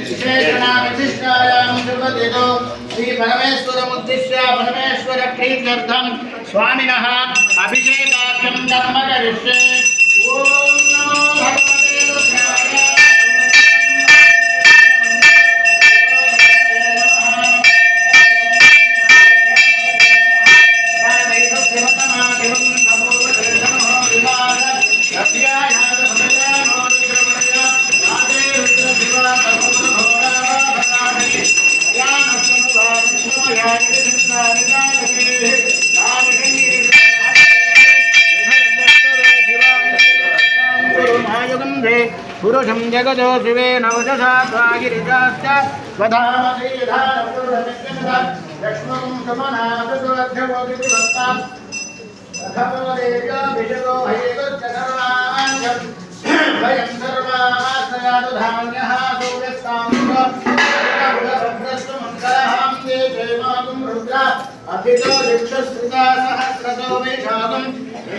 विशेषणाविशिष्टायां शुभदितो श्रीपरमेश्वरमुद्दिश्य परमेश्वरप्रीत्यर्थं स्वामिनः अभिषेकार्थं कर्म करिष्ये। ॐ नमो भगवते रुद्राय। पुरुषं जगतो शिवेन वचसा स्वागिरिजाश्च लक्ष्मं समनादुर्ध्यवोदिवक्ताम् अथमोदेव्याभिषेको हयेतुर्चकर्माञ्जम् वयं सर्वाश्रयातु धान्यः सूर्यस्ताम्भद्रस्वमङ्गलहां ते जयमागुं रुद्रा अभितो दिक्षश्रुता सहस्रतो विशाकम्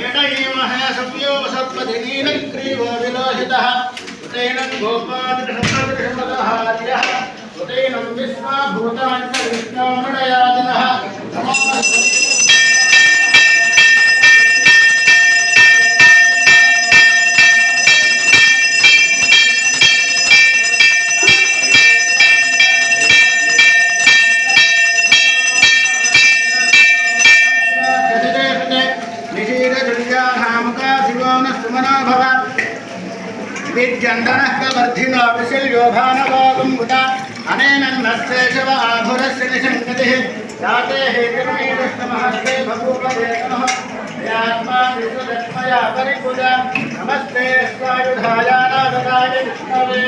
एणयेमः सव्यो सत्पथिनीनग्रीवो विलोहितः उतेनं गोपादिषमदहार्यः उतेनं विश्वाभूतान्तरिष्टानुडयादिनः विद्यन्दनः विशल्यो भानवागुम्बुता अनेन नस्तेशव आभुरस्य निशङ्कतिः जाते हेतुर्मीदुष्टमहस्ते बभूवदे नमः यात्मा विशुलक्ष्मया परिपूजा नमस्ते स्वायुधाय नागराय विष्णवे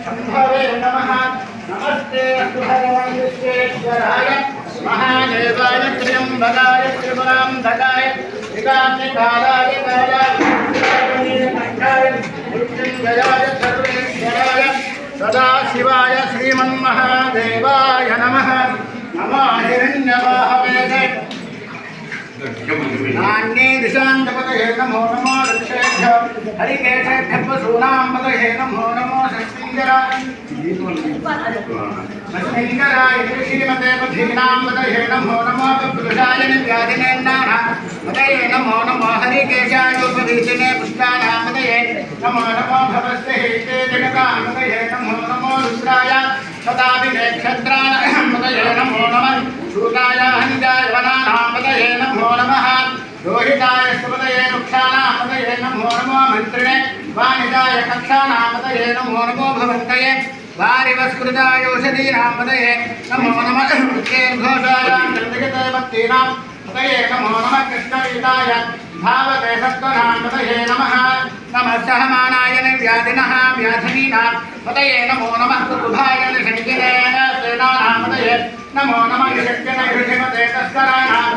शम्भवे नमः। नमस्ते अस्तु भगवान् विश्वेश्वराय महादेवाय त्र्यम्बकाय त्रिपुरान्तकाय त्रिकाग्निकालाय कालाय मृत्युञ्जयाय सर्वेश्वराय सदाशिवाय श्रीमन्महादेवाय नमः। नमो हिरण्यवाहवे नान्ये दिशान्तपतये नमो नमो दक्षेभ्यो हरिकेशेभ्यः पशूनां पतये नमो नमो षष्ठीकराय श्रीमते पथीनां पतये नमो नमो पुरुषाय व्याधिनेन्नाः पतये नमो नमो हरिकेशाय उपवीशिने पुष्टानां पतये नमो नमो भवस्य हेते जगतां पतये नमो नमो रुद्राय सदाभिनेक्षत्राणां पतये नमो नमः शूलाय हनिजाय वनानां पतये नमो नमः रोहिताय सुपतये वृक्षाणां पतये नमो नमो मन्त्रिणे वाणिजाय कक्षाणां पतये नमो नमो भवन्तये वारिवस्कृताय औषधीनां पतये नमो नमः वृक्षेर्घोषाय निर्दिगतवत्तीनां पतये नमो नमः कृष्णवीताय भावते सत्त्वनां पतये नमः नमः सहमानाय निर्व्याधिनः व्याधिनीनां पतये नमो नमः कुकुभाय निषङ्गिने सेनानां पतये नमो नमः निषक्यनैर्षिमते तस्कराणां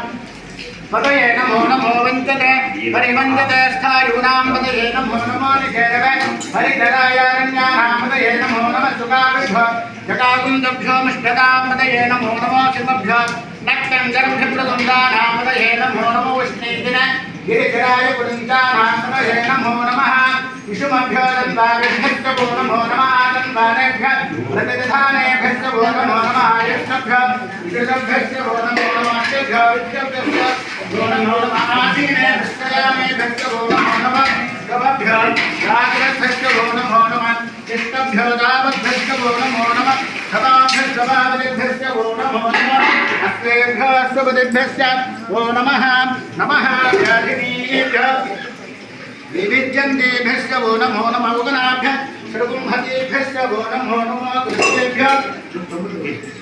पतये नमो नमो वञ्चते परिवञ्चते स्थायूनां पतये नमो नमो निषेधवे हरिधरायारण्यानां पतये नमो नमः सुगाविभ्यो जटाकुन्दभ्यो मिष्टतां पतये नमो नमो शिवभ्यो नक्तं गर्भप्रदुन्दानां पतये नमो नमो विष्णेदिने गिरिधराय पुरुन्दानां पतये नमो नमः विषुमभ्यो दन्वाभिभ्यो नमो नमः दन्वानेभ्यः प्रतिदधानेभ्यो नमो नमः आयुष्भ्यो विषुभ्यो नमो नमः अष्टभ्यो विद्यभ्यो नमो नमः आसीनेभ्यो नमो नमः कवभ्यो जाग्रद्भ्यो नमो नमः चित्तभ्यो दावद्भ्यो नमो नमः सदाभ्यो नमो नमः अस्तेभ्यो सुबुद्धिभ्यो नमः नमः व्याधिनीभ्यो विविद्यन्तेभ्यो नमो नमः उगनाभ्यः श्रृगुंहतेभ्यो नमो नमः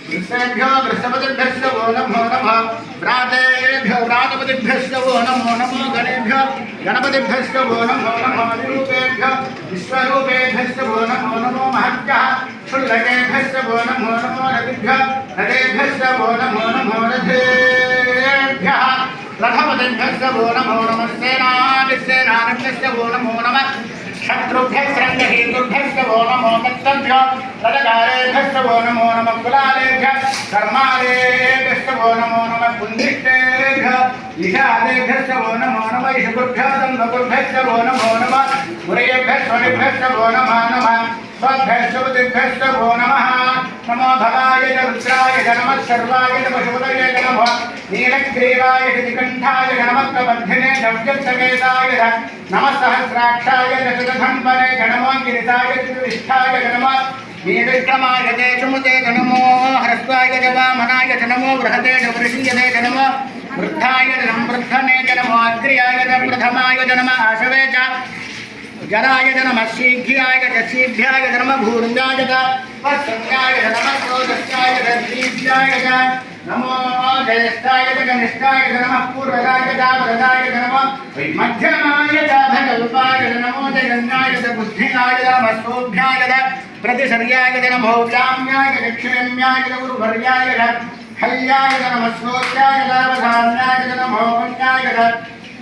कृष्णेभ्यो वृषपतिभ्यो नमो नमः व्रातेभ्यो व्रातपतिभ्यो नमो नमः गणेभ्यो गणपतिभ्यो नमो नमः विरूपेभ्यो विश्वरूपेभ्यो नमो नमो महभ्यः क्षुल्लकेभ्यो नमो नमो रतिभ्यो रथेभ्यो नमो नमो रथेभ्यः रथपतिभ्यो नमो नमः सेनाभ्यो नमो नमः शत्रुभ्यः श्रृङ्गहेतुभ्यो नमो दत्तभ्यो तदकारेभ्यो नमो नमः कुलालेभ्यः कर्मालेभ्यो नमो नमः पुण्डिष्टेभ्य ईशादेभ्यश्च वो नमो नमः ईशगुरुभ्यो तन्वगुरुभ्यश्च वो नमो नमः मुरयेभ्यः स्वनिभ्यश्च वो नमः नमः स्वभ्यश्च बुद्धिभ्यश्च वो नमः नमो भवाय च रुद्राय च नमः सर्वाय च पशुपतये च नमः नीलग्रीवाय च निकण्ठाय च नमः प्रबन्धिने नव्यत्सकेताय च नमः सहस्राक्षाय च चतुर्धन्वने च नमो गिरिताय च विष्ठाय च नमः नीलक्रमाय च सुमुते च नमो हरस्वाय च वामनाय च नमो बृहते च वृषीयते च नमो वृद्धाय च संवृद्धने च नमो अग्र्याय च प्रथमाय च नमः आशवे च जराय च नमः शीघ्राय च शीघ्राय च नमः भूर्याय च वत्संज्ञाय च नमः क्रोधस्याय च दीर्घ्याय च नमो ज्येष्ठाय च कनिष्ठाय च नमः पूर्वजाय च वरदाय च नमः मध्यमाय च भगल्पाय च नमो जगन्नाय च बुद्धिनाय च नमः सोभ्याय च प्रतिशर्याय च नमो व्याम्याय च क्षेम्याय च गुरुवर्याय च हल्याय च नमः श्रोत्याय च अवधान्याय च नमो वन्याय च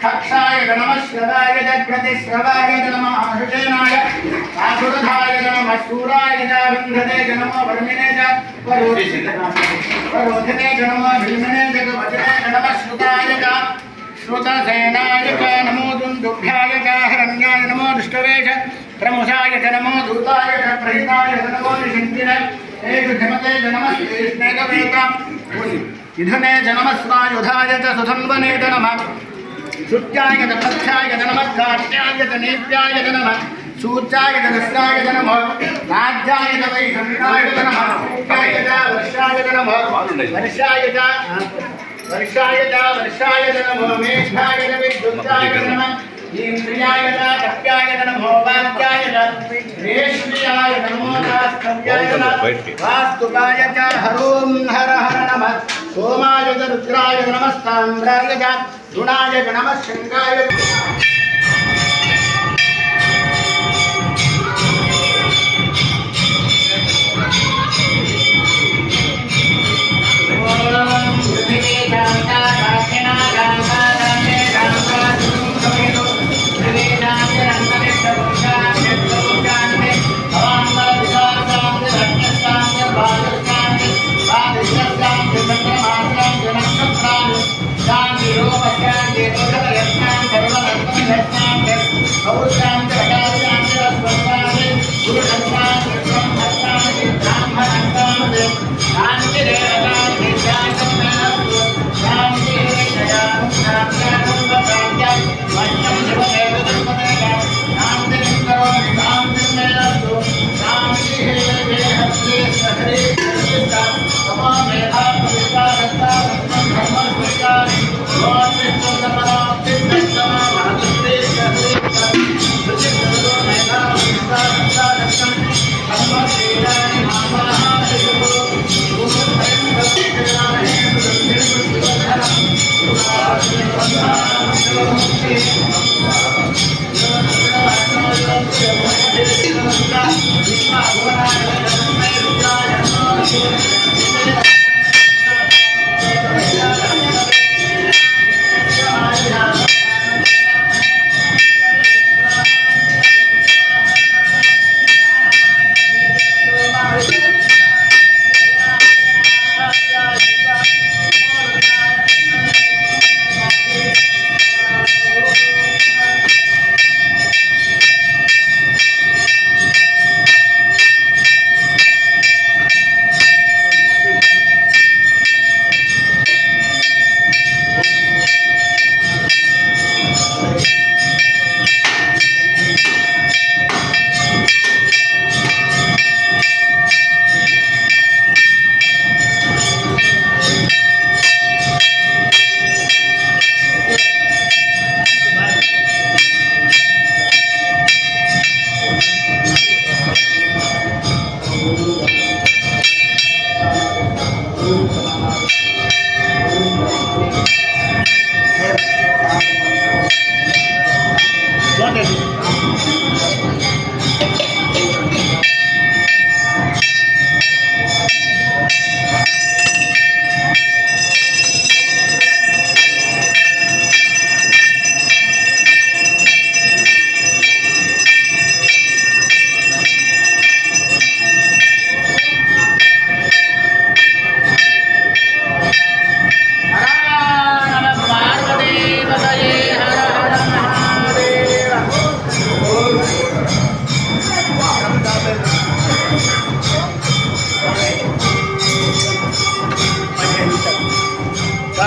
कक्षाय च नमः श्रवाय च प्रतिश्रवाय च नमः आशुषेनाय आसुरधाय च नमः शूराय च बन्धते च नमो वर्मिणे च वरोधिने च नमो भीमने च वज्रे च नमः श्रुताय च श्रुतसेनाय च नमो दुन्दुभ्याय च हरण्याय नमो दुष्टवे च प्रमुषाय च नमो दूताय च प्रहिताय च नमो निषिन्तिने धमते च नमः इधने च नमः स्वायुधाय च सुधन्वने च नमः शुद्धाय च पथ्याय च नमः काट्याय च नेत्याय च नमः सूर्याय च दस्याय च नमः राज्याय च वैषम्याय च नमः वर्षाय च नमः वर्षाय च नमो मेघाय च विद्युताय च नमः इंद्रियाय च कप्याय च नमो वाक्याय च रेश्म्याय च नमो वास्तव्याय च वास्तुकाय च हरों हर हर नमः सोमाय च रुद्राय च नमः ताम्राय च गुणाय च नमः शृंगाय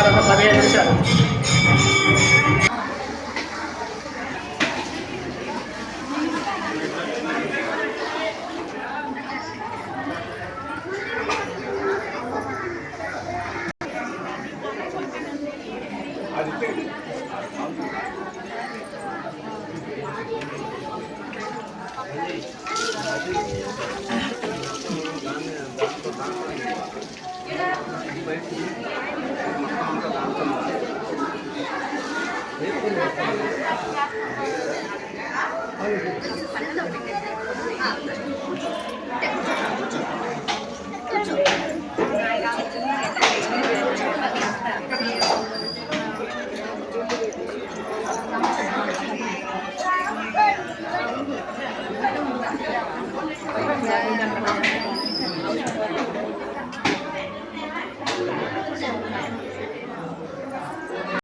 15 నిమిషాలు.